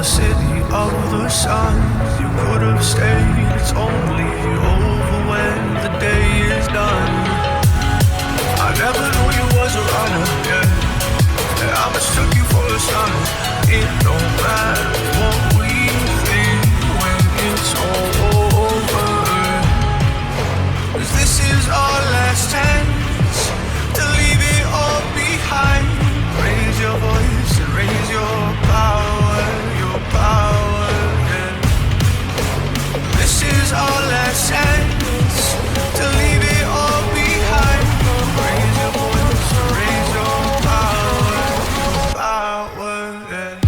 the city of the sun. You could have stayed, it's only over when the day is done. I never knew you was a runner, yeah. I mistook you for a son. It don't matter what we think when it's all over. 'Cause this is our last chance to leave it all behind. Raise your voice and raise your power, yeah. This is our last chance to leave it all behind. Raise your voice and raise your power, yeah.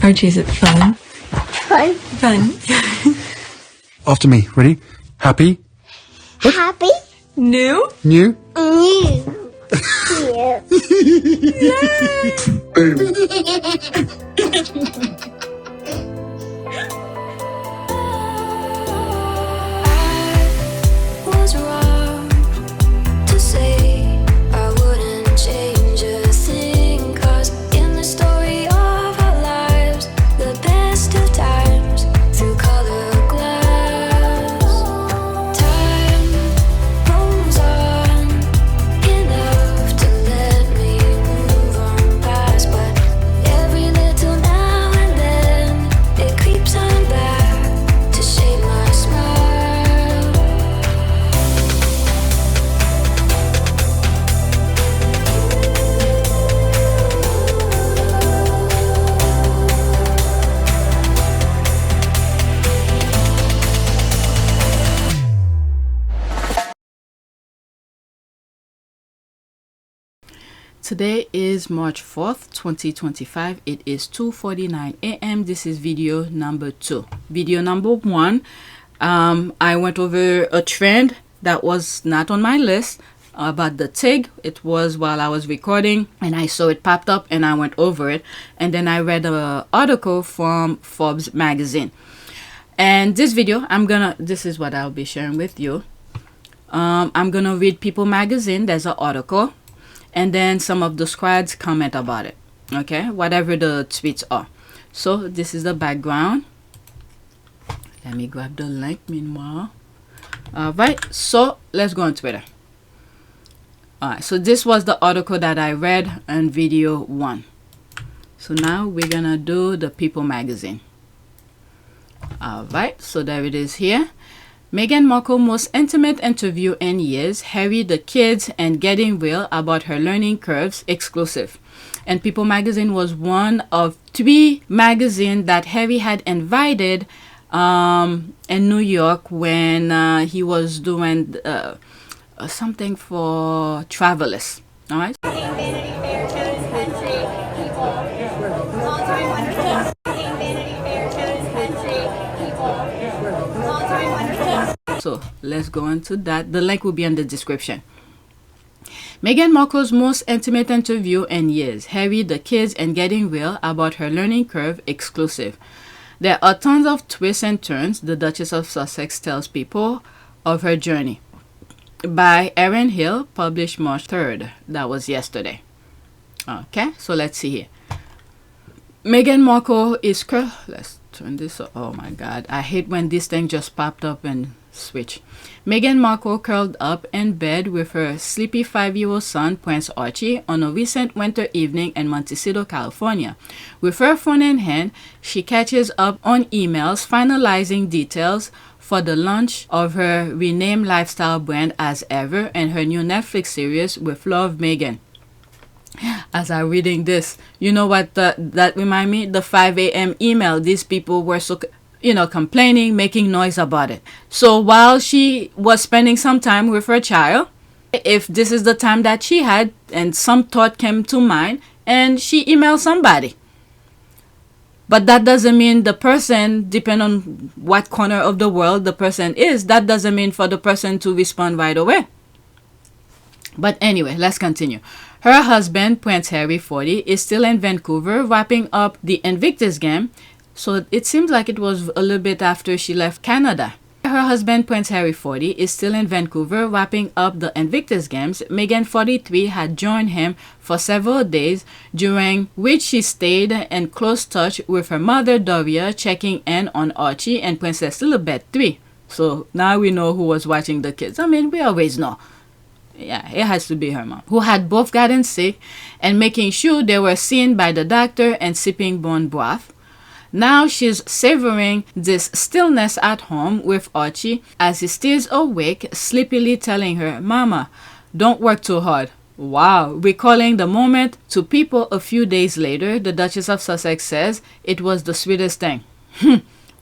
Archie, is it fun? Fun. Fun. After me. Ready? Happy? Happy. New? New? New. Was wrong to say I wouldn't change a thing, 'cause in the story of our lives, the best of times through colored glass, time rolls on enough to let me move on past, but every little now and then it creeps on back to shape my smile. Today is March 4th, 2025. It is 2:49 a.m. This is video number 2. Video number 1, I went over a trend that was not on my list about the TIG. It was while I was recording and I saw it popped up and I went over it. And then I read an article from Forbes magazine. And this video, this is what I'll be sharing with you. I'm gonna read People magazine. There's an article. And then some of the squads comment about it, okay, whatever the tweets are. So this is the background. Let me grab the link meanwhile. All right, so let's go on Twitter. All right, so this was the article that I read in video 1. So now we're gonna do the People magazine. All right, so there it is here. Meghan Markle most intimate interview in years, Harry, the kids, and getting real about her learning curves, exclusive. And People magazine was one of 3 magazines that Harry had invited in New York when he was doing something for travelers. All right. So let's go into that. The link will be in the description. Meghan Markle's most intimate interview in years, Harry, the kids, and getting real about her learning curve, exclusive. There are tons of twists and turns. The Duchess of Sussex tells people of her journey. By Erin Hill, published March 3rd. That was yesterday. Okay, so let's see here. Meghan Markle is... Let's turn this up. Oh my God. I hate when this thing just popped up and switch. Meghan Markle curled up in bed with her sleepy 5-year-old son, Prince Archie, on a recent winter evening in Montecito, California. With her phone in hand, she catches up on emails finalizing details for the launch of her renamed lifestyle brand As Ever and her new Netflix series with Love Meghan. As I'm reading this, you know what that remind me? The 5 a.m. email. These people were so, complaining, making noise about it. So while she was spending some time with her child, if this is the time that she had and some thought came to mind and she emailed somebody. But that doesn't mean the person, depending on what corner of the world the person is, that doesn't mean for the person to respond right away. But anyway, let's continue. Her husband, Prince Harry, 40, is still in Vancouver wrapping up the Invictus game. So it seems like it was a little bit after she left Canada. Her husband, Prince Harry, 40, is still in Vancouver wrapping up the Invictus Games. Meghan, 43, had joined him for several days, during which she stayed in close touch with her mother, Doria, checking in on Archie and Princess Elizabeth, 3. So now we know who was watching the kids. I mean, we always know. Yeah, it has to be her mom, who had both gotten sick, and making sure they were seen by the doctor and sipping bone broth. Now she's savoring this stillness at home with Archie as he stays awake, sleepily telling her, "Mama, don't work too hard." Wow. Recalling the moment to people a few days later, the Duchess of Sussex says it was the sweetest thing.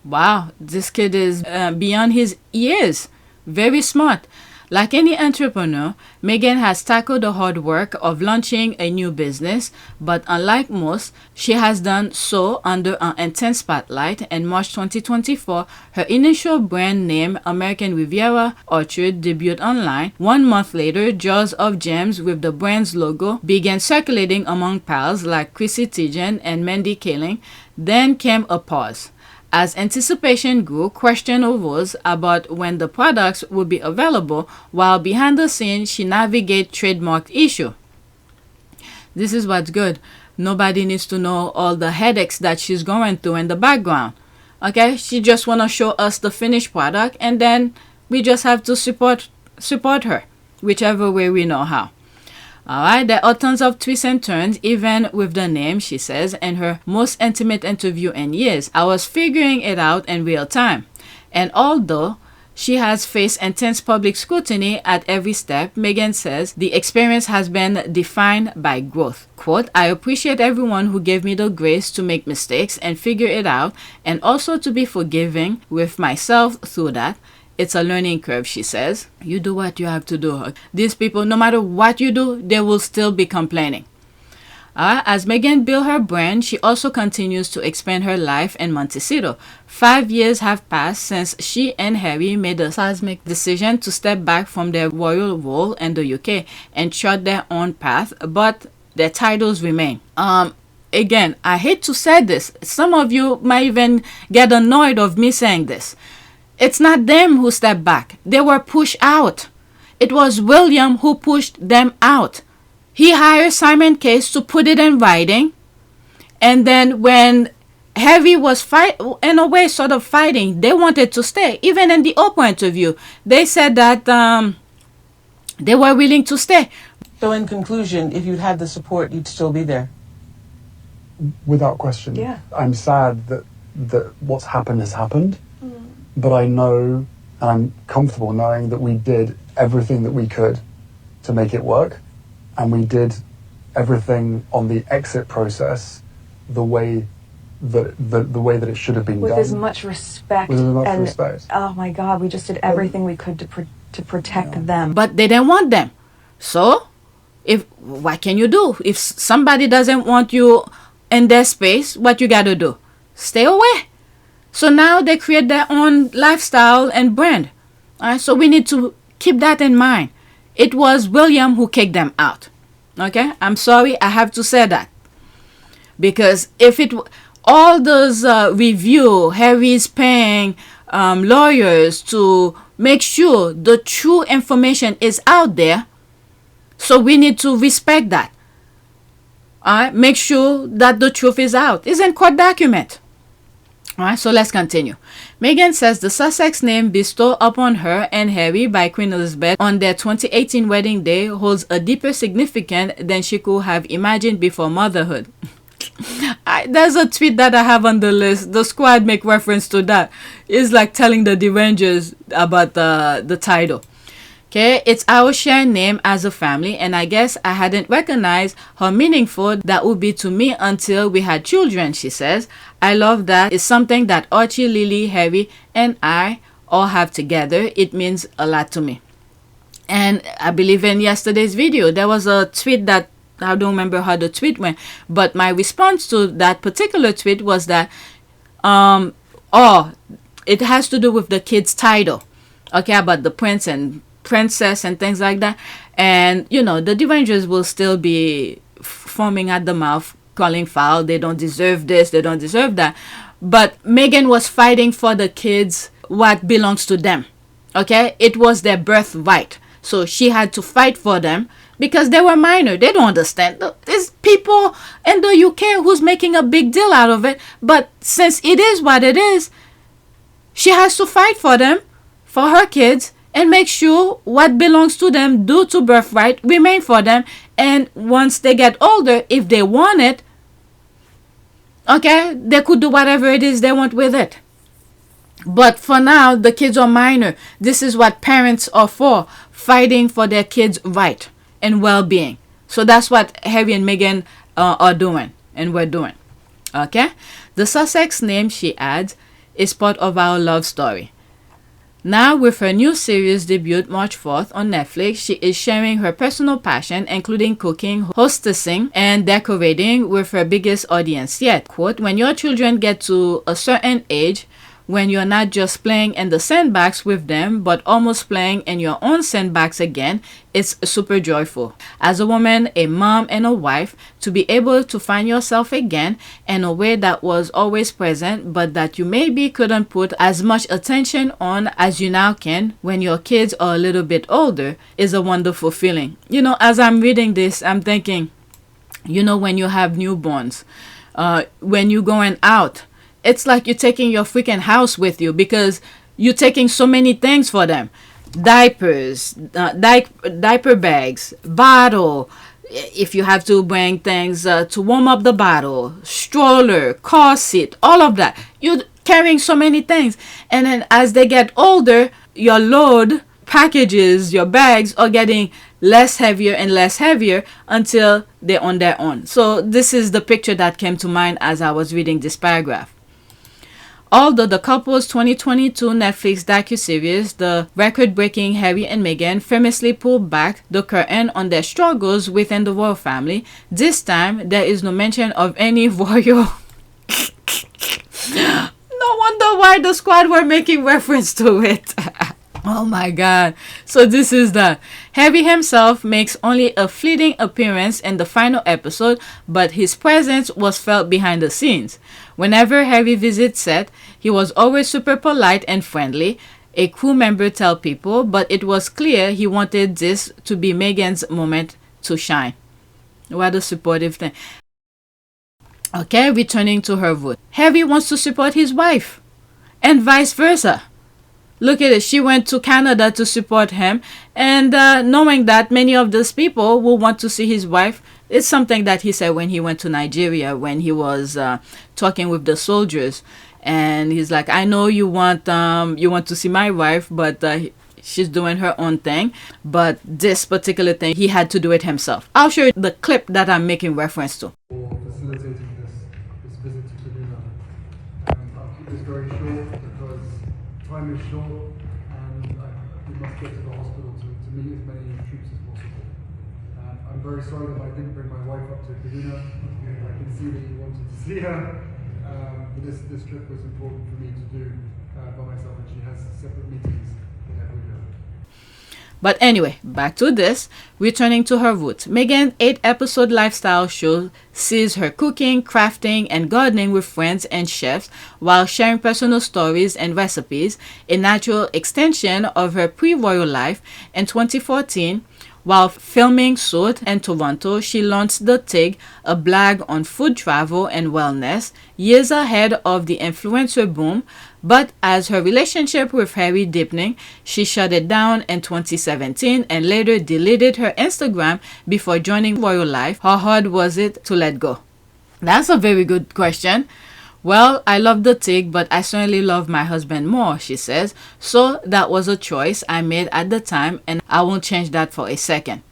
Wow, this kid is beyond his years. Very smart. Like any entrepreneur, Meghan has tackled the hard work of launching a new business, but unlike most, she has done so under an intense spotlight. In March 2024, her initial brand name, American Riviera Orchard, debuted online. 1 month later, jars of gems with the brand's logo began circulating among pals like Chrissy Teigen and Mindy Kaling. Then came a pause. As anticipation grew, questions arose about when the products would be available, while behind the scenes she navigated trademark issue. This is what's good. Nobody needs to know all the headaches that she's going through in the background. Okay, she just want to show us the finished product, and then we just have to support her, whichever way we know how. Alright, there are tons of twists and turns, even with the name, she says, in her most intimate interview in years. I was figuring it out in real time. And although she has faced intense public scrutiny at every step, Meghan says the experience has been defined by growth. Quote, "I appreciate everyone who gave me the grace to make mistakes and figure it out, and also to be forgiving with myself through that. It's a learning curve," she says. You do what you have to do. These people, no matter what you do, they will still be complaining. As Meghan builds her brand, she also continues to expand her life in Montecito. 5 years have passed since she and Harry made the seismic decision to step back from their royal role in the UK and chart their own path, but their titles remain. Again, I hate to say this. Some of you might even get annoyed of me saying this. It's not them who stepped back. They were pushed out. It was William who pushed them out. He hired Simon Case to put it in writing. And then when Harry was in a way sort of fighting, they wanted to stay. Even in the Oprah interview, they said that they were willing to stay. So in conclusion, if you'd had the support, you'd still be there? Without question. Yeah. I'm sad that what's happened has happened, but I know, and I'm comfortable knowing that we did everything that we could to make it work, and we did everything on the exit process the way that it should have been with done. as much respect. With as much and, respect. Oh my God, we just did everything we could to protect them. But they didn't want them. So, what can you do? If somebody doesn't want you in their space, what you got to do? Stay away. So now they create their own lifestyle and brand. All right, so we need to keep that in mind. It was William who kicked them out. Okay, I'm sorry, I have to say that. Because if all those review, Harry's paying lawyers to make sure the true information is out there. So we need to respect that. All right, make sure that the truth is out. It's in court document. Alright, so let's continue. Meghan says the Sussex name bestowed upon her and Harry by Queen Elizabeth on their 2018 wedding day holds a deeper significance than she could have imagined before motherhood. There's a tweet that I have on the list. The squad make reference to that. It's like telling the Derangers about the title. Okay, it's our shared name as a family, and I guess I hadn't recognized how meaningful that would be to me until we had children, she says. I love that. It's something that Archie, Lily, Harry, and I all have together. It means a lot to me. And I believe in yesterday's video, there was a tweet that, I don't remember how the tweet went, but my response to that particular tweet was that, it has to do with the kid's title. Okay, about the prince and princess and things like that. And, you know, the Derangers will still be foaming at the mouth, calling foul. They don't deserve this, they don't deserve that. But Meghan was fighting for the kids what belongs to them. Okay, it was their birthright. So she had to fight for them because they were minor. They don't understand. There's people in the UK who's making a big deal out of it. But since it is what it is, she has to fight for them, for her kids, and make sure what belongs to them due to birthright remain for them. And once they get older, if they want it, okay, they could do whatever it is they want with it. But for now, the kids are minor. This is what parents are for, fighting for their kids' right and well-being. So that's what Harry and Meghan are doing, and we're doing. Okay? The Sussex name, she adds, is part of our love story. Now, with her new series debut March 4th on Netflix, she is sharing her personal passion, including cooking, hostessing, and decorating with her biggest audience yet. Quote, when your children get to a certain age, when you're not just playing in the sandbox with them, but almost playing in your own sandbox again, it's super joyful. As a woman, a mom, and a wife, to be able to find yourself again in a way that was always present, but that you maybe couldn't put as much attention on as you now can when your kids are a little bit older, is a wonderful feeling. You know, as I'm reading this, I'm thinking, you know, when you have newborns, when you're going out, it's like you're taking your freaking house with you because you're taking so many things for them. Diapers, diaper bags, bottle, if you have to bring things to warm up the bottle, stroller, car seat, all of that. You're carrying so many things. And then as they get older, your load, packages, your bags are getting less heavier and less heavier until they're on their own. So this is the picture that came to mind as I was reading this paragraph. Although the couple's 2022 Netflix docuseries, the record-breaking Harry and Meghan, famously pulled back the curtain on their struggles within the royal family, this time there is no mention of any royal... No wonder why the squad were making reference to it. Oh my god. So this is that. Harry himself makes only a fleeting appearance in the final episode, but his presence was felt behind the scenes. Whenever Harry visits set, he was always super polite and friendly, a crew member tell people, but it was clear he wanted this to be Meghan's moment to shine. What a supportive thing. Okay, returning to her vote. Harry wants to support his wife, and vice versa. Look at it. She went to Canada to support him. And knowing that many of those people will want to see his wife, it's something that he said when he went to Nigeria, when he was talking with the soldiers. And he's like, I know you want to see my wife, but she's doing her own thing. But this particular thing, he had to do it himself. I'll show you the clip that I'm making reference to. For facilitating this visit to Kaduna. I'll keep this very short because time is short and we must get to the hospital to meet as many troops as possible. I'm very sorry that I didn't bring my wife up to Kaduna. I can see that you wanted to see her, but this trip was important for me to do by myself, and she has separate meetings in Abuja. But anyway, back to this. Returning to her roots, Meghan's 8-episode lifestyle show sees her cooking, crafting, and gardening with friends and chefs while sharing personal stories and recipes, a natural extension of her pre-royal life. In 2014, While filming Suit in Toronto, she launched The Tig, a blog on food travel and wellness, years ahead of the influencer boom. But as her relationship with Harry deepening, she shut it down in 2017 and later deleted her Instagram before joining royal life. How hard was it to let go? That's a very good question. Well, I love The Tig, but I certainly love my husband more, she says. So that was a choice I made at the time, and I won't change that for a second.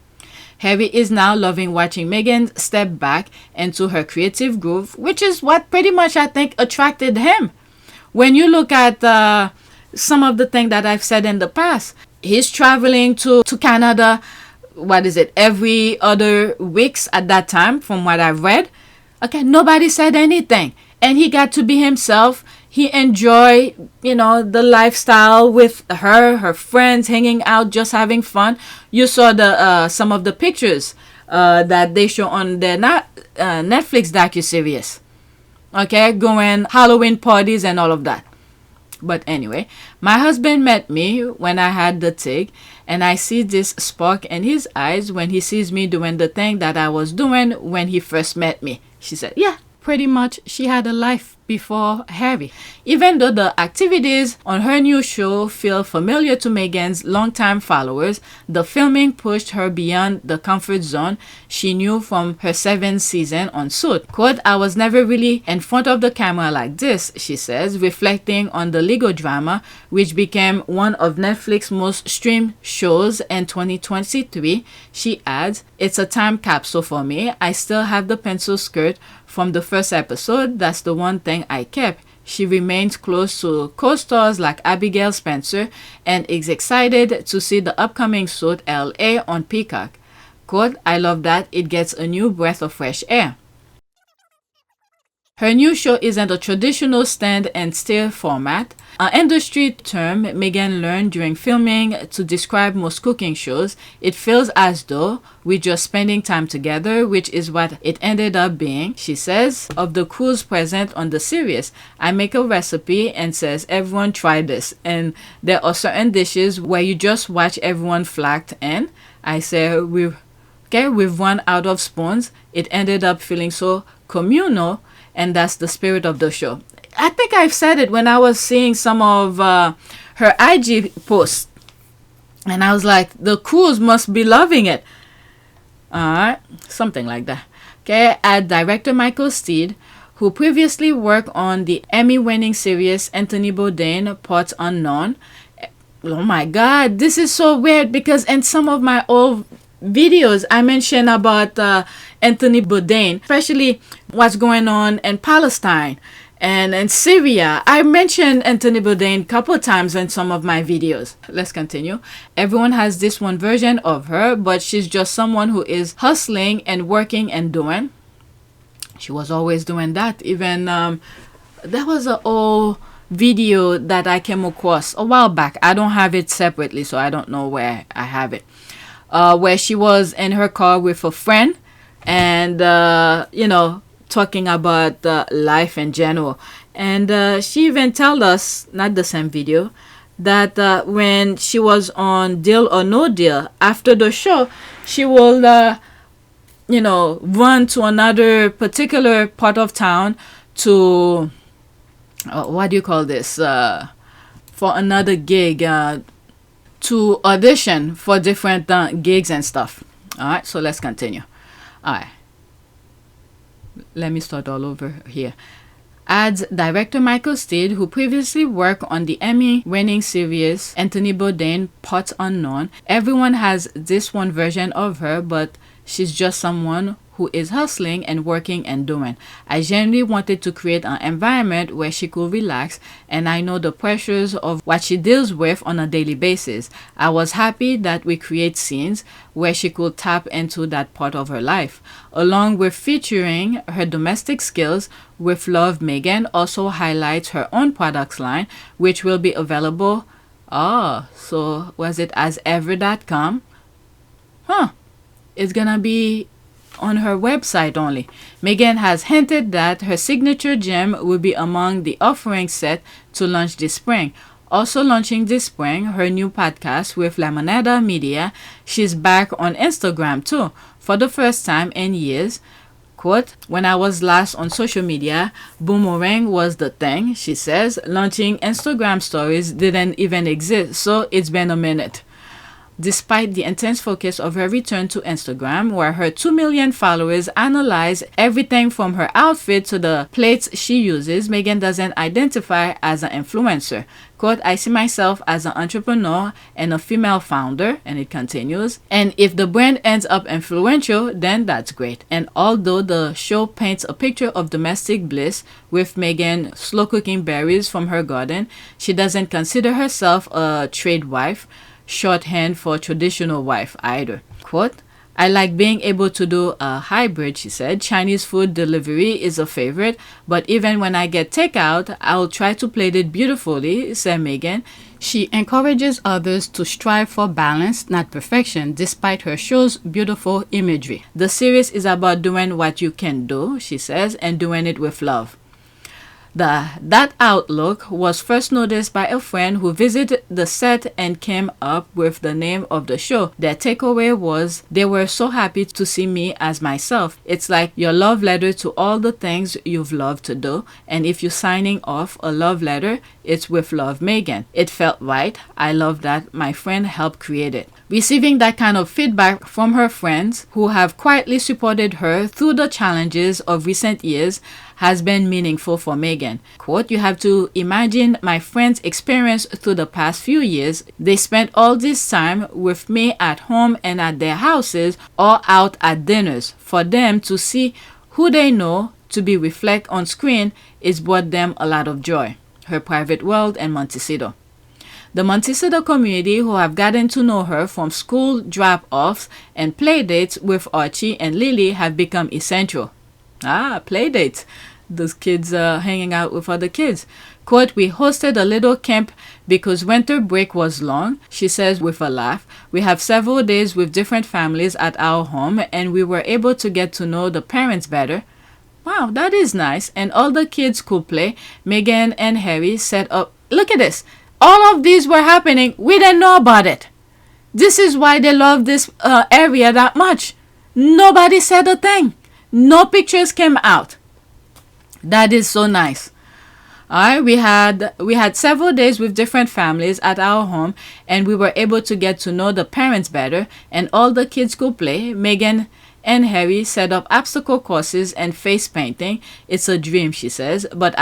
Harry is now loving watching Meghan step back into her creative groove, which is what pretty much I think attracted him. When you look at some of the things that I've said in the past, he's traveling to Canada, every other weeks at that time, from what I've read. Okay, nobody said anything. And he got to be himself. He enjoyed, the lifestyle with her friends, hanging out, just having fun. You saw the some of the pictures that they show on their Netflix docuseries. Okay, going Halloween parties and all of that. But anyway, my husband met me when I had The Tig, and I see this spark in his eyes when he sees me doing the thing that I was doing when he first met me. She said, yeah. Pretty much, she had a life before Harry. Even though the activities on her new show feel familiar to Meghan's longtime followers, the filming pushed her beyond the comfort zone she knew from her 7th season on Suit. Quote, I was never really in front of the camera like this, she says, reflecting on the legal drama, which became one of Netflix's most streamed shows in 2023. She adds, it's a time capsule for me. I still have the pencil skirt from the first episode. That's the one thing I kept. She remains close to co-stars like Abigail Spencer and is excited to see the upcoming Suit LA on Peacock. Quote, I love that it gets a new breath of fresh air. Her new show isn't a traditional stand and stare format, an industry term Meghan learned during filming to describe most cooking shows. It feels as though we're just spending time together, which is what it ended up being. She says, of the crews present on the series, I make a recipe and says, everyone try this. And there are certain dishes where you just watch everyone flagged in. I say, we've run out of spoons. It ended up feeling so communal, and that's the spirit of the show. I think I've said it when I was seeing some of her IG posts, and I was like, the crews must be loving it. Alright, something like that. Okay, at director Michael Steed, who previously worked on the Emmy-winning series Anthony Bourdain, Parts Unknown. Oh my God, this is so weird because in some of my old videos I mentioned about Anthony Bourdain, especially what's going on in Palestine and in Syria. I mentioned Anthony Bourdain a couple of times in some of my videos. Let's continue. Everyone has this one version of her, but she's just someone who is hustling and working and doing. She was always doing that. Even there was an old video that I came across a while back. I don't have it separately, so I don't know where I have it. Where she was in her car with a friend and, talking about life in general. And she even told us, not the same video, that when she was on Deal or No Deal, after the show, she will, run to another particular part of town to, what do you call this, for another gig, to audition for different gigs and stuff. All right, so let's continue. All right. Let me start all over here. Adds director Michael Steed, who previously worked on the Emmy-winning series Anthony Bourdain, Parts Unknown. Everyone has this one version of her, but she's just someone who is hustling and working and doing. I genuinely wanted to create an environment where she could relax, and I know the pressures of what she deals with on a daily basis. I was happy that we create scenes where she could tap into that part of her life. Along with featuring her domestic skills, With Love Meghan also highlights her own products line, which will be available. So was it asever.com? It's gonna be on her website only. Meghan has hinted that her signature gem will be among the offerings set to launch this spring. Also launching this spring her new podcast with LMAO Media. She's back on Instagram too for the first time in years. Quote, when I was last on social media, boomerang was the thing, she says. Launching Instagram stories didn't even exist, so it's been a minute. Despite the intense focus of her return to Instagram, where her 2 million followers analyze everything from her outfit to the plates she uses, Meghan doesn't identify as an influencer. Quote, I see myself as an entrepreneur and a female founder, and it continues, and if the brand ends up influential, then that's great. And although the show paints a picture of domestic bliss with Meghan slow cooking berries from her garden, she doesn't consider herself a trade wife, shorthand for traditional wife either. Quote, I like being able to do a hybrid, she said. Chinese food delivery is a favorite, but even when I get takeout, I'll try to plate it beautifully, said Meghan. She encourages others to strive for balance, not perfection, despite her show's beautiful imagery. The series is about doing what you can do, she says, and doing it with love. That outlook was first noticed by a friend who visited the set and came up with the name of the show. Their takeaway was, they were so happy to see me as myself. It's like your love letter to all the things you've loved to do, and if you're signing off a love letter, it's with love, Meghan. It felt right. I love that my friend helped create it. Receiving that kind of feedback from her friends who have quietly supported her through the challenges of recent years has been meaningful for Meghan. Quote, you have to imagine my friends' experience through the past few years. They spent all this time with me at home and at their houses or out at dinners. For them to see who they know to be reflect on screen is brought them a lot of joy. Her private world and Montecito. The Montecito community who have gotten to know her from school drop-offs and playdates with Archie and Lily have become essential. Playdates. Those kids hanging out with other kids. Quote, we hosted a little camp because winter break was long, she says with a laugh. We have several days with different families at our home and we were able to get to know the parents better. Wow, that is nice. And all the kids could play. Meghan and Harry set up. Look at this. All of these were happening. We didn't know about it. This is why they love this area that much. Nobody said a thing. No pictures came out. That is so nice. Alright, we had several days with different families at our home and we were able to get to know the parents better and all the kids could play. Meghan and Harry set up obstacle courses and face painting. It's a dream, she says, but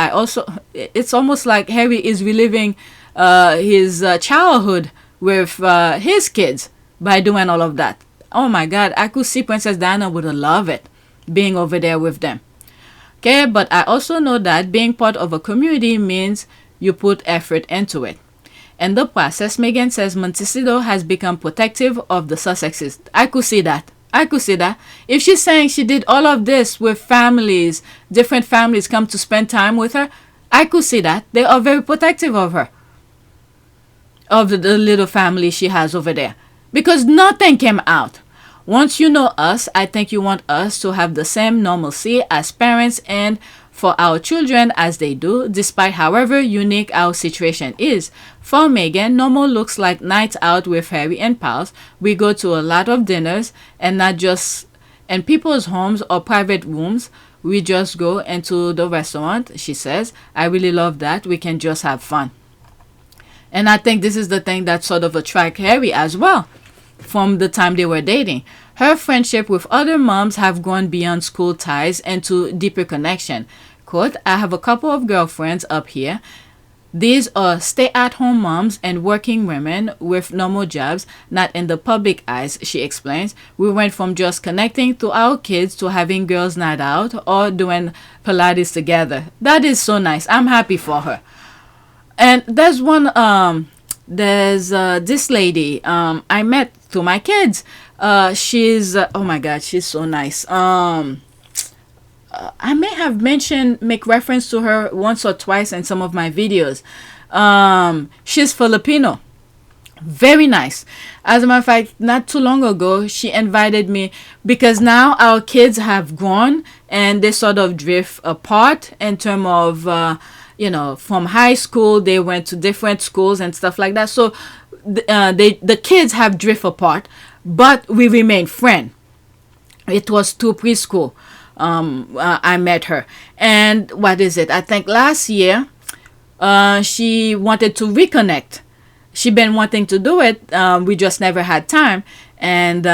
it's almost like Harry is reliving his childhood with his kids by doing all of that. Oh my God, I could see Princess Diana would love it being over there with them. Okay, but I also know that being part of a community means you put effort into it. In the process, Meghan says Montecito has become protective of the Sussexes. I could see that. If she's saying she did all of this with families, different families come to spend time with her, I could see that. They are very protective of her. Of the little family she has over there. Because nothing came out. Once you know us, I think you want us to have the same normalcy as parents and for our children as they do, despite however unique our situation is. For Meghan, normal looks like nights out with Harry and pals. We go to a lot of dinners and not just in people's homes or private rooms. We just go into the restaurant, she says. I really love that. We can just have fun. And I think this is the thing that sort of attracts Harry as well. From the time they were dating. Her friendship with other moms have gone beyond school ties and to deeper connection. Quote, I have a couple of girlfriends up here. These are stay-at-home moms and working women with normal jobs, not in the public eyes, she explains. We went from just connecting to our kids to having girls' night out or doing Pilates together. That is so nice. I'm happy for her. And there's this lady I met through my kids. She's oh my God, she's so nice. I may have make reference to her once or twice in some of my videos. She's Filipino. Very nice. As a matter of fact, not too long ago, she invited me because now our kids have grown and they sort of drift apart in terms of you know, from high school, they went to different schools and stuff like that. So the kids have drift apart, but we remain friends. It was through preschool. I met her. And what is it? I think last year, she wanted to reconnect. She been wanting to do it. We just never had time. And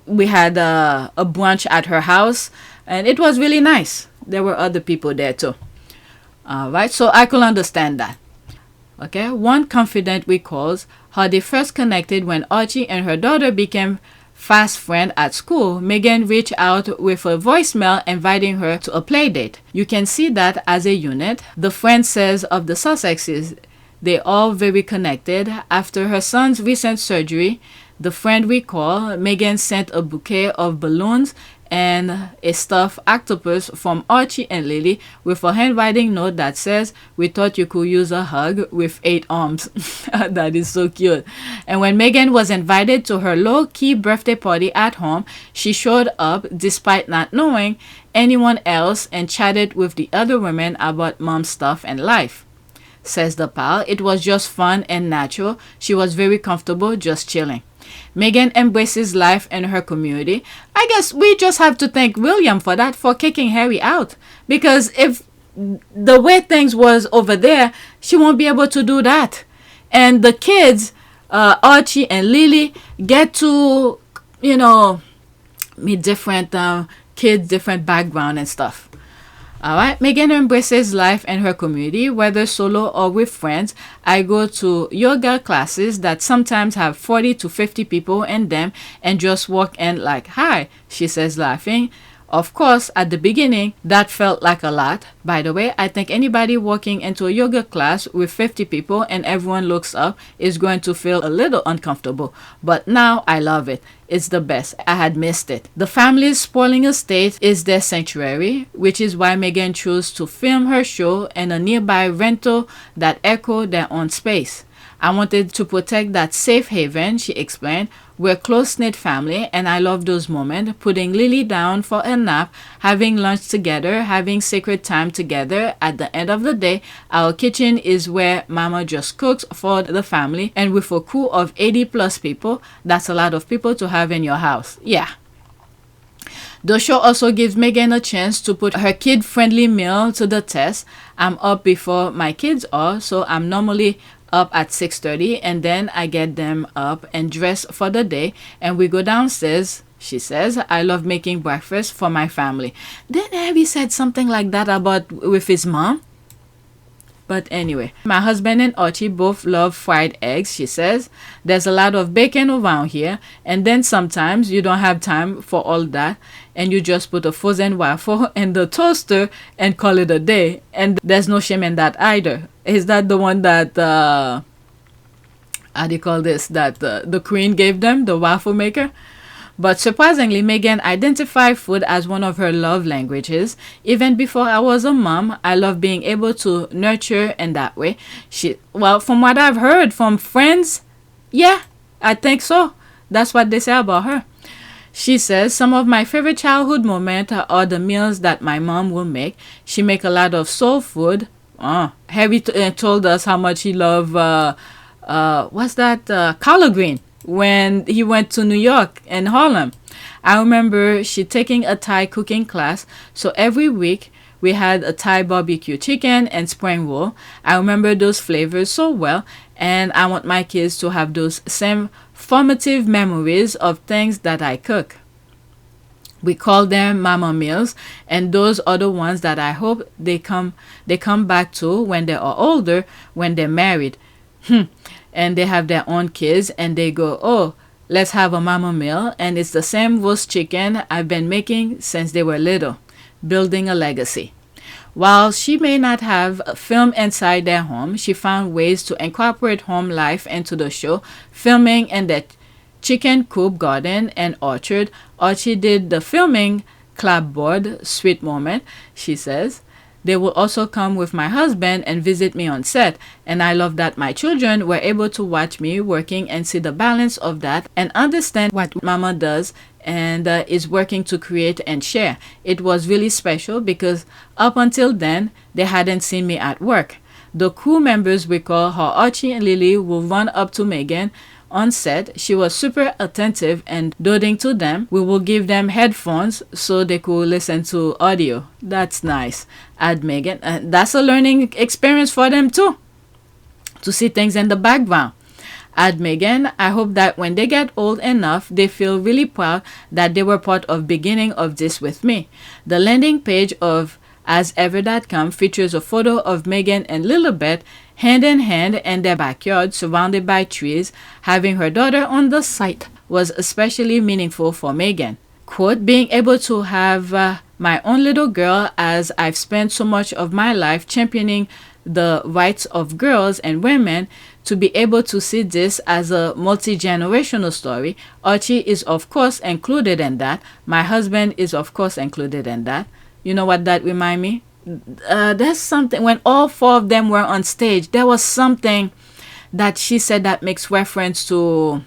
we had a brunch at her house. And it was really nice. There were other people there too. Right? So I could understand that. Okay? One confidant recalls how they first connected when Archie and her daughter became fast friend at school. Meghan reached out with a voicemail inviting her to a play date. You can see that as a unit. The friend says of the Sussexes, they all very connected. After her son's recent surgery, the friend recalled Meghan sent a bouquet of balloons and a stuffed octopus from Archie and Lily with a handwriting note that says, "We thought you could use a hug with 8 arms." That is so cute. And when Meghan was invited to her low-key birthday party at home, she showed up despite not knowing anyone else and chatted with the other women about mom stuff and life. Says the pal, "It was just fun and natural. She was very comfortable, just chilling." Meghan embraces life in her community. I guess we just have to thank William for that, for kicking Harry out. Because if the way things was over there, she won't be able to do that. And the kids, Archie and Lily, get to, you know, meet different kids, different background and stuff. Alright, Meghan embraces life in her community, whether solo or with friends. I go to yoga classes that sometimes have 40 to 50 people in them and just walk in like, "Hi," she says, laughing. Of course, at the beginning, that felt like a lot. By the way, I think anybody walking into a yoga class with 50 people and everyone looks up is going to feel a little uncomfortable. But now I love it. It's the best. I had missed it. The family's sprawling estate is their sanctuary, which is why Meghan chose to film her show in a nearby rental that echoed their own space. "I wanted to protect that safe haven," she explained. "We're a close-knit family, and I love those moments, putting Lily down for a nap, having lunch together, having sacred time together. At the end of the day, our kitchen is where Mama just cooks for the family, and with a crew of 80-plus people, that's a lot of people to have in your house." Yeah. The show also gives Meghan a chance to put her kid-friendly meal to the test. "I'm up before my kids are, so I'm normally up at 6:30, and then I get them up and dress for the day, and we go downstairs." She says, "I love making breakfast for my family." Then Harry said something like that about with his mom. But anyway, "My husband and Archie both love fried eggs," she says. "There's a lot of bacon around here, and then sometimes you don't have time for all that, and you just put a frozen waffle in the toaster and call it a day. And there's no shame in that either." Is that the one that, how do you call this, that the queen gave them, the waffle maker? But surprisingly, Meghan identified food as one of her love languages. "Even before I was a mom, I love being able to nurture in that way." Well, from what I've heard from friends, yeah, I think so. That's what they say about her. She says, "Some of my favorite childhood moments are the meals that my mom will make. She make a lot of soul food." Harry told us how much he loved, what's that, collard green, when he went to New York and Harlem. "I remember she taking a Thai cooking class, so every week we had a Thai barbecue chicken and spring roll. I remember those flavors so well, and I want my kids to have those same formative memories of things that I cook. We call them mama meals, and those are the ones that I hope they come back to when they are older, when they're married. And they have their own kids, and they go, oh, let's have a mama meal, and it's the same roast chicken I've been making since they were little, building a legacy." While she may not have filmed inside their home, she found ways to incorporate home life into the show, filming in the chicken coop garden and orchard. Archie did the filming clapboard, sweet moment, she says. "They will also come with my husband and visit me on set, and I love that my children were able to watch me working and see the balance of that and understand what mama does and is working to create and share. It was really special because up until then, they hadn't seen me at work. The crew members recall how Archie and Lily would run up to Meghan on set. She was super attentive and doting to them. We will give them headphones so they could listen to audio. That's nice. Add Meghan. That's a learning experience for them too, to see things in the background. Add Meghan. I hope that when they get old enough, they feel really proud that they were part of beginning of this with me. The landing page of AsEver.com features a photo of Meghan and Lilibet hand in hand in their backyard surrounded by trees. Having her daughter on the site was especially meaningful for Meghan. Quote, being able to have my own little girl, as I've spent so much of my life championing the rights of girls and women, to be able to see this as a multi-generational story. Archie is of course included in that. My husband is of course included in that. You know what that remind me? There's something, when all four of them were on stage, there was something that she said that makes reference to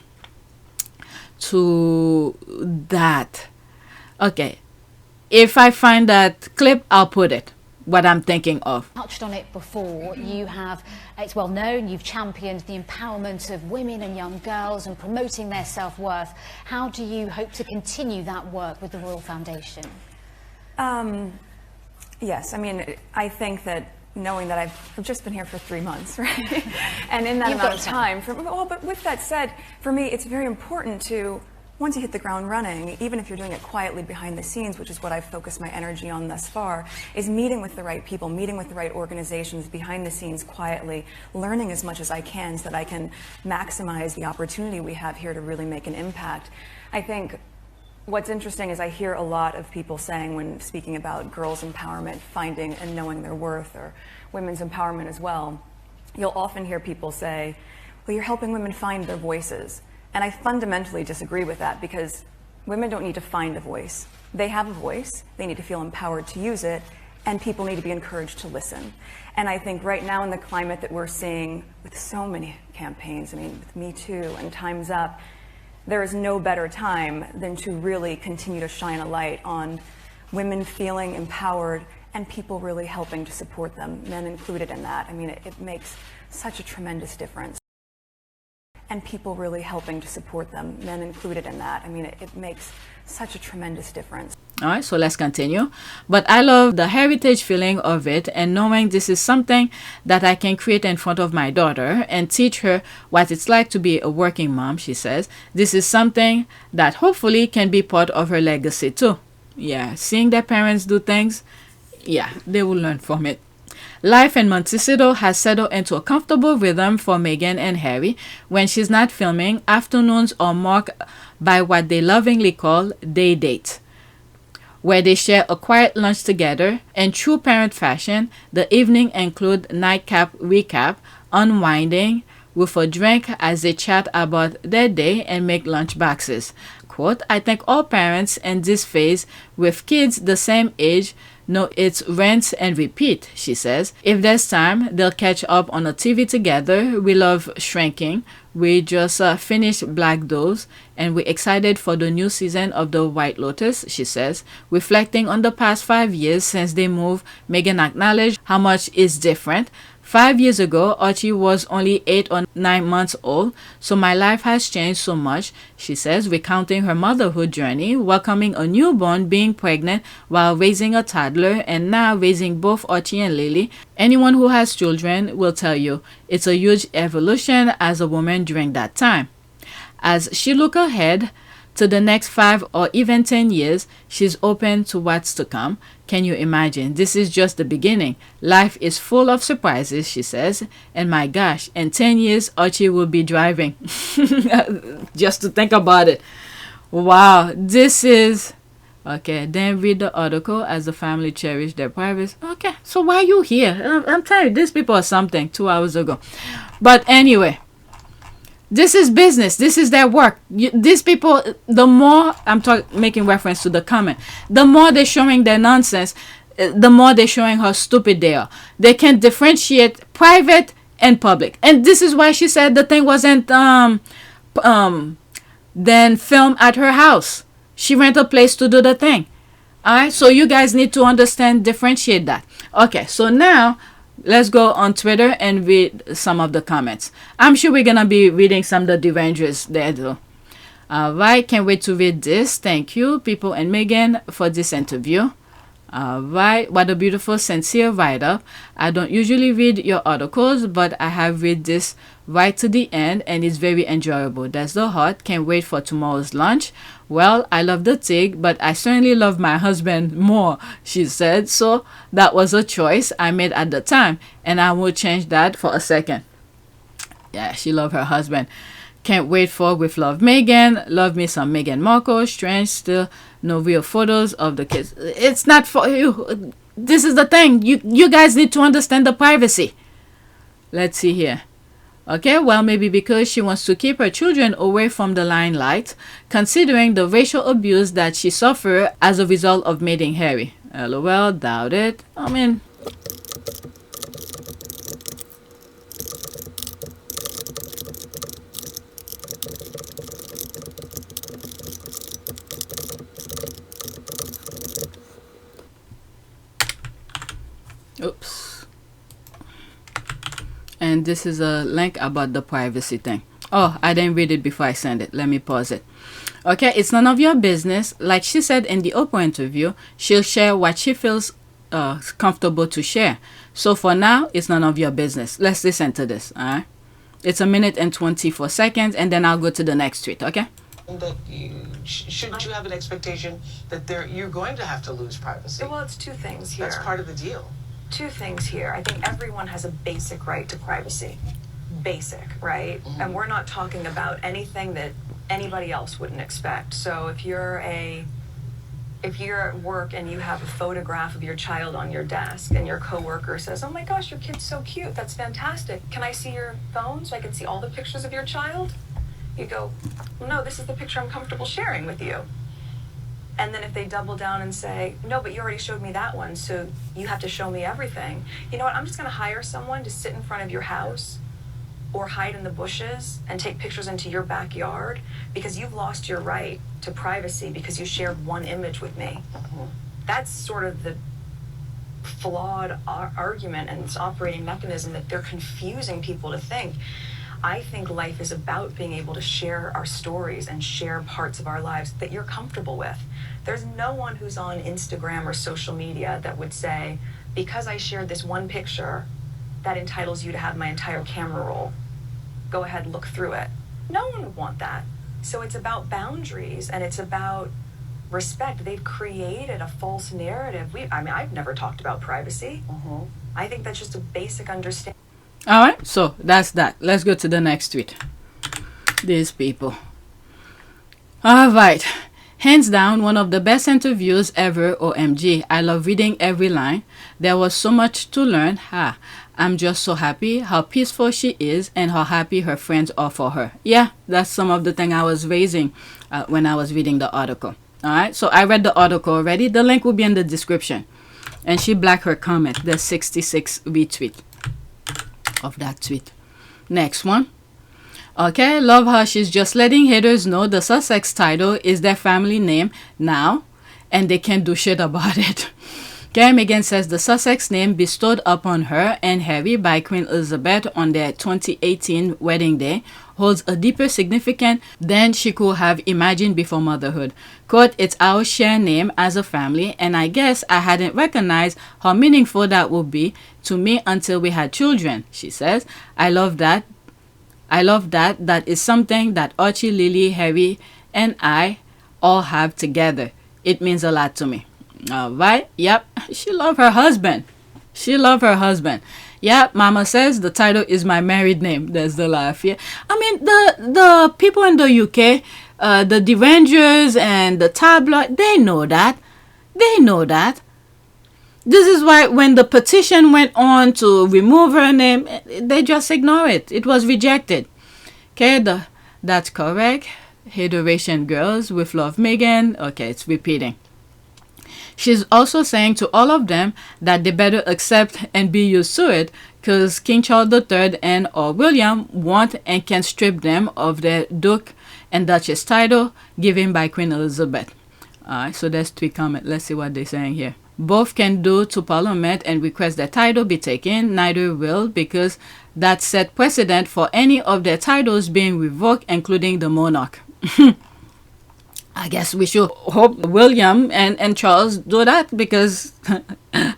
that. Okay, if I find that clip, I'll put it, what I'm thinking of. Touched on it before. You have, it's well known, you've championed the empowerment of women and young girls and promoting their self-worth. How do you hope to continue that work with the Royal Foundation? Yes, I mean, I think that knowing that I've just been here for 3 months, right? And in that amount of time, but with that said, for me, it's very important to, once you hit the ground running, even if you're doing it quietly behind the scenes, which is what I've focused my energy on thus far, is meeting with the right people, meeting with the right organizations behind the scenes quietly, learning as much as I can so that I can maximize the opportunity we have here to really make an impact. I think what's interesting is I hear a lot of people saying, when speaking about girls' empowerment, finding and knowing their worth, or women's empowerment as well, you'll often hear people say, well, you're helping women find their voices. And I fundamentally disagree with that, because women don't need to find a voice. They have a voice, they need to feel empowered to use it, and people need to be encouraged to listen. And I think right now in the climate that we're seeing with so many campaigns, I mean, with Me Too and Time's Up, there is no better time than to really continue to shine a light on women feeling empowered and people really helping to support them, men included in that. I mean, it makes such a tremendous difference. And people really helping to support them, men included in that. I mean, it makes such a tremendous difference. All right, so let's continue. But I love the heritage feeling of it, and knowing this is something that I can create in front of my daughter and teach her what it's like to be a working mom, she says. This is something that hopefully can be part of her legacy too. Yeah, seeing their parents do things, yeah, they will learn from it. Life in Montecito has settled into a comfortable rhythm for Meghan and Harry. When she's not filming, afternoons are marked by what they lovingly call day date, where they share a quiet lunch together. In true parent fashion, the evening include nightcap recap, unwinding with a drink as they chat about their day and make lunch boxes. Quote, I think all parents in this phase with kids the same age know it's rinse and repeat, she says. If there's time, they'll catch up on a TV together. We love Shrinking. We just finished Black Doors, and we're excited for the new season of The White Lotus, she says. Reflecting on the past 5 years since they moved, Meghan acknowledged how much is different. 5 years ago, Archie was only 8 or 9 months old, so my life has changed so much, she says, recounting her motherhood journey, welcoming a newborn, being pregnant while raising a toddler, and now raising both Archie and Lily. Anyone who has children will tell you it's a huge evolution as a woman during that time. As she looks ahead to the next 5 or even 10 years, she's open to what's to come. Can you imagine? This is just the beginning. Life is full of surprises, she says. And my gosh, in 10 years, Archie will be driving. Just to think about it. Wow, this is... Okay, then read the article as the family cherish their privacy. Okay, so why are you here? I'm telling you, these people are something 2 hours ago. But anyway, this is business. This is their work. These people, the more I'm making reference to the comment, the more they're showing their nonsense, the more they're showing how stupid they are. They can differentiate private and public. And this is why she said the thing wasn't then filmed at her house. She rent a place to do the thing. All right, so you guys need to understand, differentiate that. Okay, so now let's go on Twitter and read some of the comments. I'm sure we're gonna be reading some of the derangers there though. All right, can't wait to read this. Thank you, people and Meghan, for this interview. All right, what a beautiful, sincere write-up. I don't usually read your articles, but I have read this right to the end, and it's very enjoyable. That's the heart. Can't wait for tomorrow's lunch. Well, I love the TIG, but I certainly love my husband more, she said. So that was a choice I made at the time, and I won't change that for a second. Yeah, she loved her husband. Can't wait for With Love Meghan. Love me some Meghan Markle. Strange still no real photos of the kids. It's not for you. This is the thing. You guys need to understand the privacy. Let's see here. Okay, well, maybe because she wants to keep her children away from the limelight, considering the racial abuse that she suffered as a result of meeting Harry. LOL, doubt it. I mean... Oops. And this is a link about the privacy thing. Oh, I didn't read it before I send it. Let me pause it. Okay, it's none of your business. Like she said in the Oprah interview, she'll share what she feels comfortable to share. So for now, it's none of your business. Let's listen to this. All right. It's 1 minute and 24 seconds, and then I'll go to the next tweet. Okay. That shouldn't you have an expectation that you're going to have to lose privacy? Well, it's two things here. That's part of the deal. Two things here. I think everyone has a basic right to privacy. Basic, right? Mm-hmm. And we're not talking about anything that anybody else wouldn't expect. So if you're at work and you have a photograph of your child on your desk and your coworker says, "Oh my gosh, your kid's so cute. That's fantastic. Can I see your phone so I can see all the pictures of your child?" You go, "Well, no, this is the picture I'm comfortable sharing with you." And then if they double down and say, "No, but you already showed me that one, so you have to show me everything." You know what? I'm just going to hire someone to sit in front of your house or hide in the bushes and take pictures into your backyard because you've lost your right to privacy because you shared one image with me. Mm-hmm. That's sort of the flawed argument and its operating mechanism that they're confusing people to think. I think life is about being able to share our stories and share parts of our lives that you're comfortable with. There's no one who's on Instagram or social media that would say, because I shared this one picture, that entitles you to have my entire camera roll. Go ahead, look through it. No one would want that. So it's about boundaries and it's about respect. They've created a false narrative. I've never talked about privacy. Mm-hmm. I think that's just a basic understanding. All right, so that's that. Let's go to the next tweet. These people. All right. Hands down, one of the best interviews ever, OMG. I love reading every line. There was so much to learn. I'm just so happy how peaceful she is and how happy her friends are for her. Yeah, that's some of the thing I was raising when I was reading the article. All right, so I read the article already. The link will be in the description. And she blacked her comment. There's 66 retweet of that tweet. Next one. Okay, love how she's just letting haters know the Sussex title is their family name now and they can't do shit about it. Okay, Meghan says the Sussex name bestowed upon her and Harry by Queen Elizabeth on their 2018 wedding day holds a deeper significance than she could have imagined before motherhood. Quote, "It's our shared name as a family, and I guess I hadn't recognized how meaningful that would be to me until we had children," she says. I love that. That is something that Archie, Lily, Harry, and I all have together. It means a lot to me. All right. Yep. She loved her husband. Yeah, Mama says the title is my married name. There's the laugh. Yeah. I mean, the people in the UK, the derangers and the tabloid, they know that. This is why when the petition went on to remove her name, they just ignore it. It was rejected. Okay, that's correct. Hateration girls with love Meghan. Okay, it's repeating. She's also saying to all of them that they better accept and be used to it because King Charles III and or William want and can strip them of their Duke and Duchess title given by Queen Elizabeth. Alright, so there's 3 comments. Let's see what they're saying here. Both can do to Parliament and request their title be taken. Neither will, because that set precedent for any of their titles being revoked, including the monarch. I guess we should hope William and Charles do that, because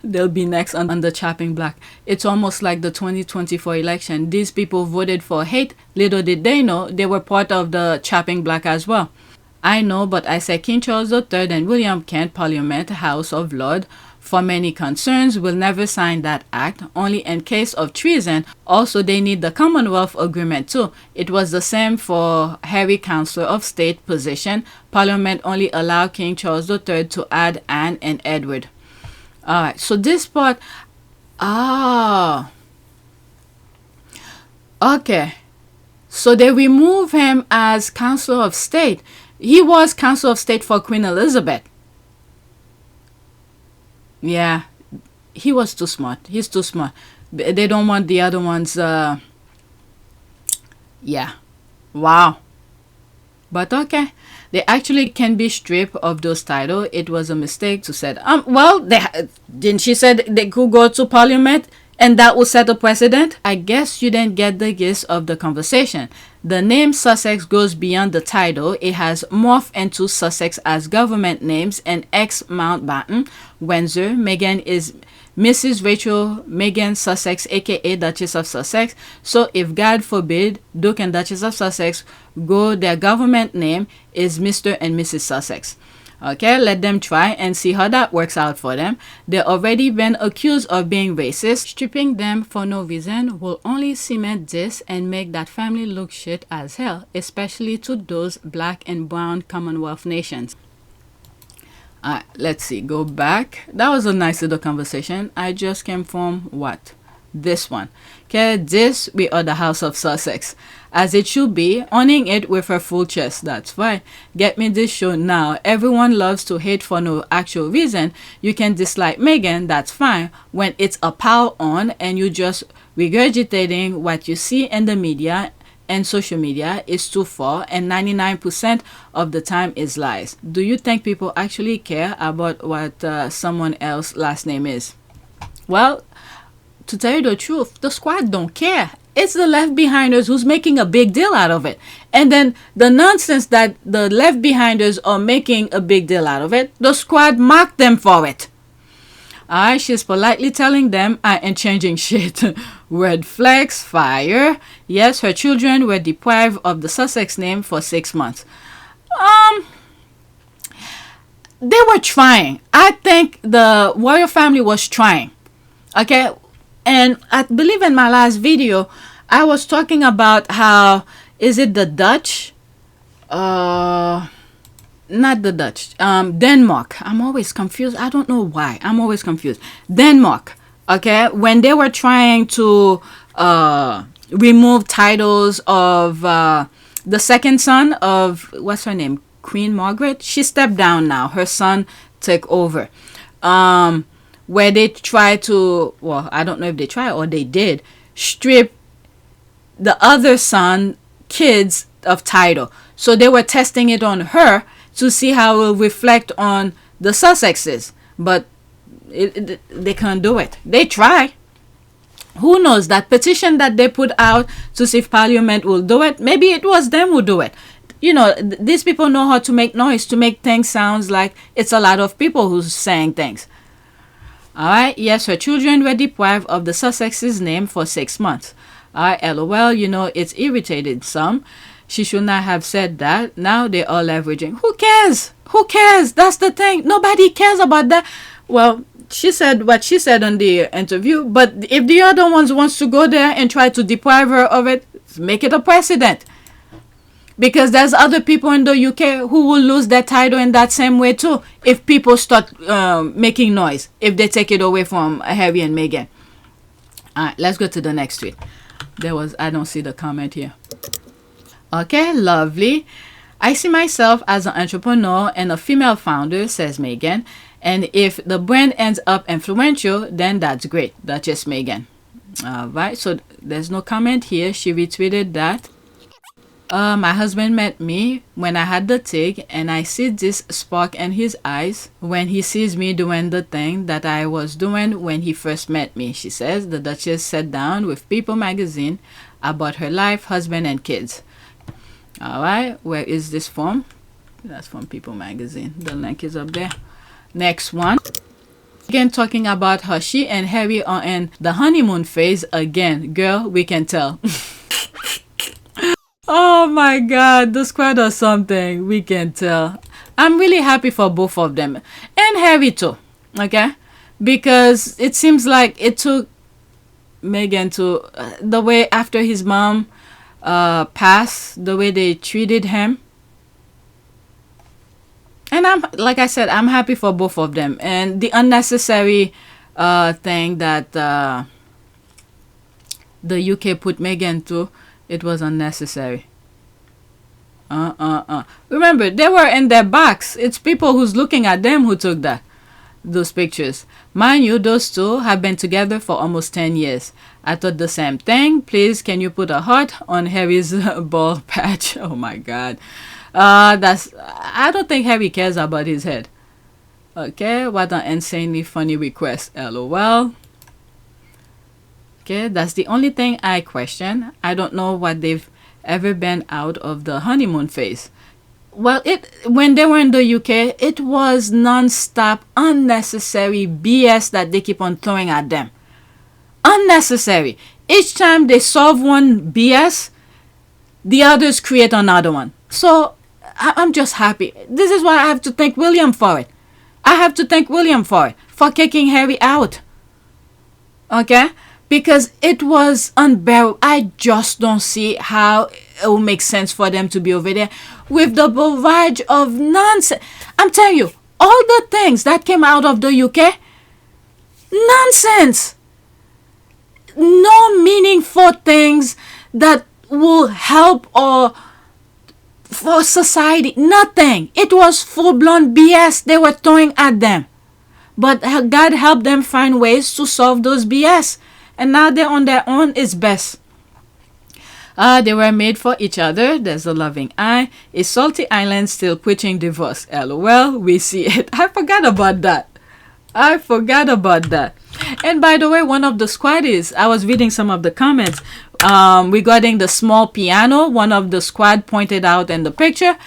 they'll be next on the chopping block. It's almost like the 2024 election. These people voted for hate. Little did they know they were part of the chopping block as well. I know, but I say King Charles III and William Kent, Parliament, House of Lords, for many concerns, will never sign that act, only in case of treason. Also, they need the Commonwealth Agreement too. It was the same for Harry Councillor of State position. Parliament only allowed King Charles III to add Anne and Edward. Alright, so this part, okay. So they remove him as Councillor of State. He was Councillor of State for Queen Elizabeth. Yeah, he was too smart. He's too smart. They don't want the other ones. Yeah. Wow. But okay. They actually can be stripped of those titles. It was a mistake to say. Well, didn't she said they could go to Parliament and that will set a precedent? I guess you didn't get the gist of the conversation. The name Sussex goes beyond the title. It has morphed into Sussex as government names and ex-Mountbatten, Windsor. Meghan is Mrs. Rachel Meghan Sussex, aka Duchess of Sussex. So if God forbid Duke and Duchess of Sussex go, their government name is Mr. and Mrs. Sussex. Okay, let them try and see how that works out for them. They've already been accused of being racist. Stripping them for no reason will only cement this and make that family look shit as hell, especially to those black and brown Commonwealth nations. Let's see, go back. That was a nice little conversation. I just came from what? This one. Okay, this we are the House of Sussex, as it should be, owning it with her full chest. That's fine. Get me this show now. Everyone loves to hate for no actual reason. You can dislike Meghan, that's fine, when it's a pile on and you just regurgitating what you see in the media and social media is too far, and 99% of the time is lies. Do you think people actually care about what someone else's last name is? Well, to tell you the truth, the squad don't care. It's the left-behinders who's making a big deal out of it. And then the nonsense that the left-behinders are making a big deal out of it, the squad mocked them for it. Alright, she's politely telling them I ain't changing shit. Red flags, fire. Yes, her children were deprived of the Sussex name for 6 months. They were trying. I think the royal family was trying. Okay, and I believe in my last video, I was talking about how, is it the Dutch? Not the Dutch. Denmark. I'm always confused. I don't know why. I'm always confused. Denmark. Okay, when they were trying to remove titles of the second son of, what's her name? Queen Margaret. She stepped down now. Her son took over. Where they try to, well, I don't know if they try or they did, strip the other son kids of title. So they were testing it on her to see how it will reflect on the Sussexes. But they can't do it. They try. Who knows? That petition that they put out to see if Parliament will do it, maybe it was them who do it. You know, these people know how to make noise, to make things sound like it's a lot of people who's saying things. Alright, yes, her children were deprived of the Sussex's name for 6 months. Alright, LOL, you know, it's irritated some. She should not have said that. Now they are leveraging. Who cares? Who cares? That's the thing. Nobody cares about that. Well, she said what she said on the interview, but if the other ones wants to go there and try to deprive her of it, make it a precedent. Because there's other people in the UK who will lose their title in that same way too, if people start making noise, if they take it away from Harry and Meghan. Alright, let's go to the next tweet. I don't see the comment here. Okay, lovely. I see myself as an entrepreneur and a female founder, says Meghan. And if the brand ends up influential, then that's great. That's just Meghan. Alright, so there's no comment here. She retweeted that. My husband met me when I had the tick, and I see this spark in his eyes when he sees me doing the thing that I was doing when he first met me. She says the Duchess sat down with People magazine about her life, husband, and kids. All right, where is this from? That's from People magazine. The link is up there. Next one. Again, talking about how she and Harry are in the honeymoon phase again. Girl, we can tell. Oh my God, the squad or something. We can tell. I'm really happy for both of them. And Harry too. Okay? Because it seems like it took Meghan to the way after his mom passed, the way they treated him. And I'm, like I said, I'm happy for both of them. And the unnecessary thing that the UK put Meghan through, it was unnecessary. Remember, they were in their box. It's people who's looking at them who took those pictures. Mind you, those two have been together for almost 10 years. I thought the same thing. Please, can you put a heart on Harry's bald patch? Oh my God. I don't think Harry cares about his head. Okay, what an insanely funny request. LOL. Okay, that's the only thing I question. I don't know what they've ever been out of the honeymoon phase. Well, when they were in the UK, it was non-stop, unnecessary BS that they keep on throwing at them. Unnecessary. Each time they solve one BS, the others create another one. So I'm just happy. This is why I have to thank William for it. I have to thank William for it, for kicking Harry out. Okay? Because it was unbearable. I just don't see how it will make sense for them to be over there with the barrage of nonsense. I'm telling you, all the things that came out of the UK, nonsense. No meaningful things that will help or for society. Nothing. It was full-blown BS they were throwing at them. But God helped them find ways to solve those BS. And now they're on their own. It's best. They were made for each other. There's a loving eye. Is Salty Island still preaching divorce? LOL. We see it. I forgot about that. And by the way, one of the squaddies, I was reading some of the comments regarding the small piano. One of the squad pointed out in the picture.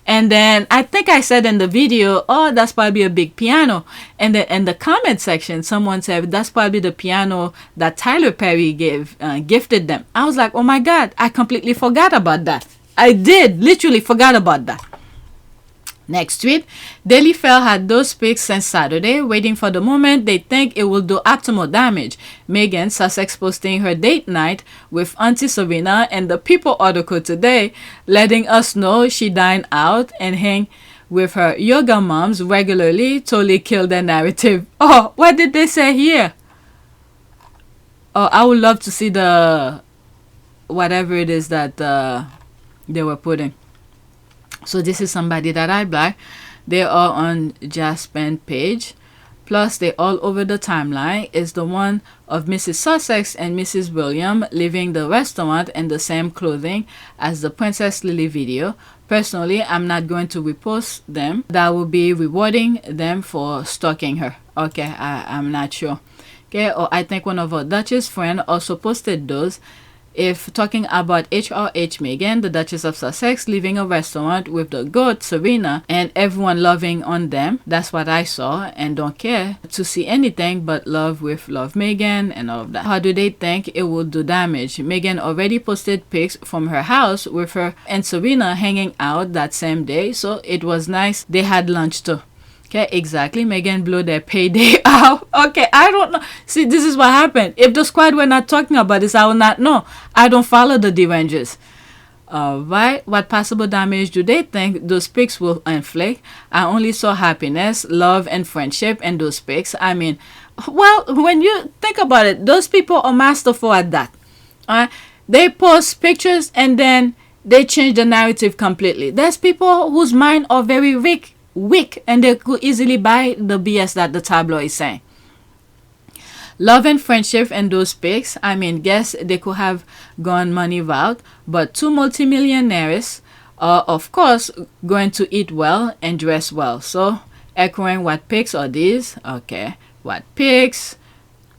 And then I think I said in the video, oh, that's probably a big piano. And then in the comment section, someone said, that's probably the piano that Tyler Perry gifted them. I was like, oh my God, I completely forgot about that. I did literally forgot about that. Next tweet, Dailyfail had those pics since Saturday, waiting for the moment they think it will do optimal damage. Meghan, Sussex posting her date night with Auntie Serena, and the People article today letting us know she dined out and hang with her yoga moms regularly. Totally killed the narrative. Oh, what did they say here? Oh, I would love to see the whatever it is that they were putting. So this is somebody that I like. They are on Jaspen page. Plus, they all over the timeline is the one of Mrs. Sussex and Mrs. William leaving the restaurant in the same clothing as the Princess Lily video. Personally, I'm not going to repost them. That will be rewarding them for stalking her. Okay, I'm not sure. Okay, or I think one of our Duchess friend also posted those. If talking about HRH Meghan, the Duchess of Sussex, leaving a restaurant with the goat Serena and everyone loving on them. That's what I saw and don't care to see anything but love with Love Meghan and all of that. How do they think it will do damage? Meghan already posted pics from her house with her and Serena hanging out that same day, so it was nice. They had lunch too. Okay, exactly. Meghan blew their payday out. Okay, I don't know. See, this is what happened. If the squad were not talking about this, I would not know. I don't follow the derangers. Right? What possible damage do they think those pics will inflict? I only saw happiness, love, and friendship in those pics. I mean, well, when you think about it, those people are masterful at that. They post pictures and then they change the narrative completely. There's people whose mind are very weak, and they could easily buy the BS that the tabloid is saying. Love and friendship and those pics. I mean, guess they could have gone money route, but two multimillionaires are, of course, going to eat well and dress well. So, echoing what pics are these? Okay, what pics?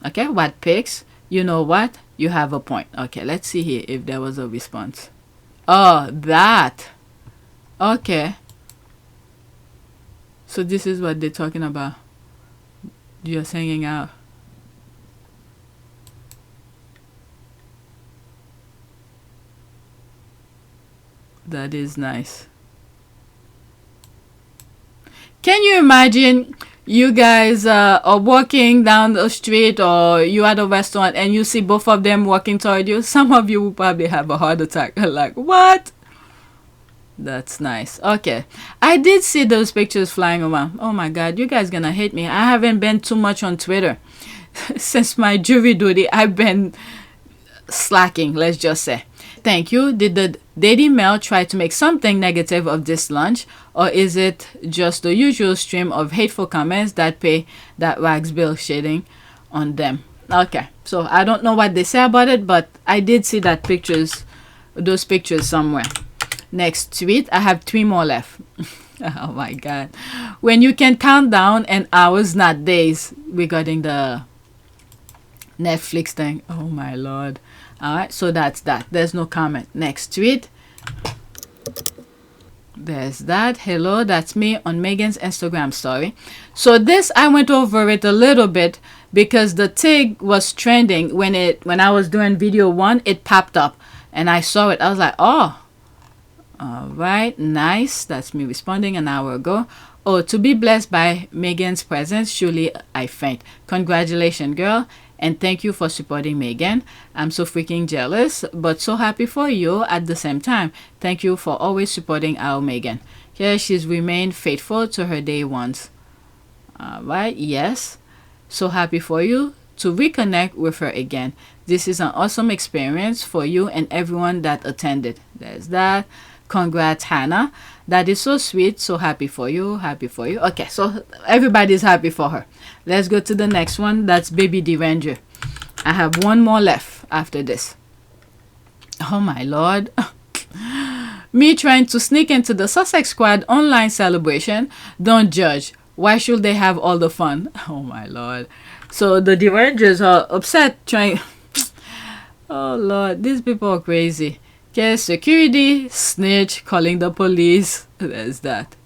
Okay, what pics? You know what? You have a point. Okay, let's see here if there was a response. Oh, that. Okay. So this is what they're talking about. Just hanging out. That is nice. Can you imagine you guys are walking down the street or you at a restaurant and you see both of them walking toward you? Some of you will probably have a heart attack. Like, what? That's nice. Okay, I did see those pictures flying around. Oh my god, you guys gonna hate me. I haven't been too much on Twitter since my jury duty. I've been slacking, let's just say. Thank you. Did the Daily Mail try to make something negative of this lunch, or is it just the usual stream of hateful comments that pay that Wags bill shading on them? Okay, so I don't know what they say about it, but I did see that those pictures somewhere. Next tweet, I have 3 more left. Oh my god. When you can count down and hours, not days, regarding the Netflix thing. Oh my lord. Alright, so that's that. There's no comment. Next tweet. There's that. Hello, that's me on Megan's Instagram story. So this, I went over it a little bit because the TIG was trending when I was doing video 1. It popped up and I saw it. I was like, oh, all right, nice. That's me responding an hour ago. Oh, to be blessed by Megan's presence, surely I faint. Congratulations, girl. And thank you for supporting Megan. I'm so freaking jealous, but so happy for you at the same time. Thank you for always supporting our Megan. Yeah, she's remained faithful to her day ones. Alright, yes. So happy for you to reconnect with her again. This is an awesome experience for you and everyone that attended. There's that. Congrats, Hannah. That is so sweet. So happy for you. Happy for you. Okay, so everybody's happy for her. Let's go to the next one. That's Baby the Ranger. I have 1 more left after this. Oh my lord. Me trying to sneak into the Sussex Squad online celebration. Don't judge. Why should they have all the fun? Oh my lord. So the Rangers are upset trying. Oh lord, these people are crazy. Okay, security, snitch, calling the police. There's that.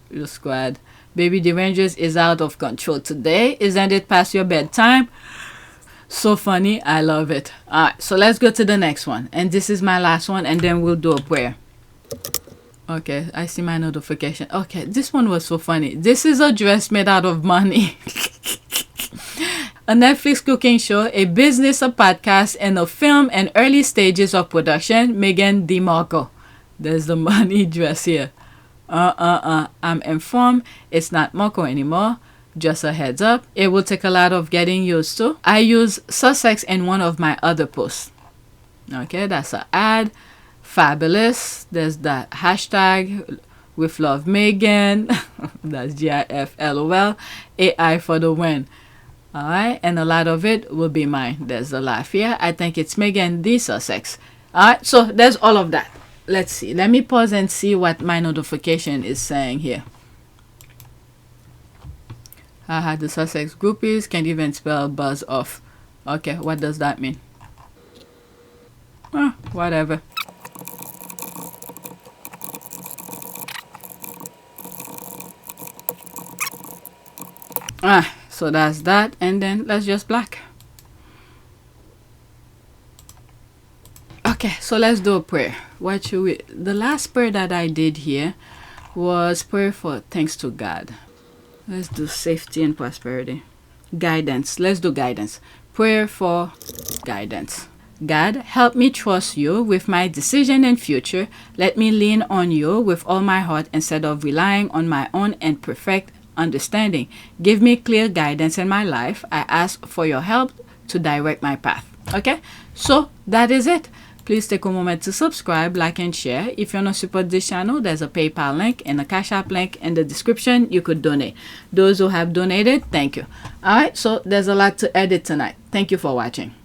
Your squad. Baby the Rangers is out of control today. Isn't it past your bedtime? So funny. I love it. Alright, so let's go to the next one. And this is my last one, and then we'll do a prayer. Okay, I see my notification. Okay, this one was so funny. This is a dress made out of money. A Netflix cooking show, a business, a podcast, and a film and early stages of production. Meghan Thee Markle. There's the money dress here. I'm informed it's not Markle anymore. Just a heads up. It will take a lot of getting used to. I use Sussex in one of my other posts. Okay, that's an ad. Fabulous. There's that hashtag with love Megan. That's GIF LOL. AI for the win. Alright, and a lot of it will be mine. There's the laugh here. I think it's Meghan Thee Sussex. Alright, so there's all of that. Let's see. Let me pause and see what my notification is saying here. Haha, the Sussex groupies can't even spell buzz off. Okay, what does that mean? Whatever. So that's that, and then let's just black. Okay, so let's do a prayer. What should we? The last prayer that I did here was prayer for thanks to God. Let's do safety and prosperity. Guidance. Let's do guidance. Prayer for guidance. God, help me trust you with my decision and future. Let me lean on you with all my heart instead of relying on my own and perfect understanding. Give me clear guidance in my life. I ask for your help to direct my path. Okay, so that is it. Please take a moment to subscribe, like, and share. If you want to support this channel, there's a PayPal link and a Cash App link in the description. You could donate. Those who have donated, thank you. All right, so there's a lot to edit tonight. Thank you for watching.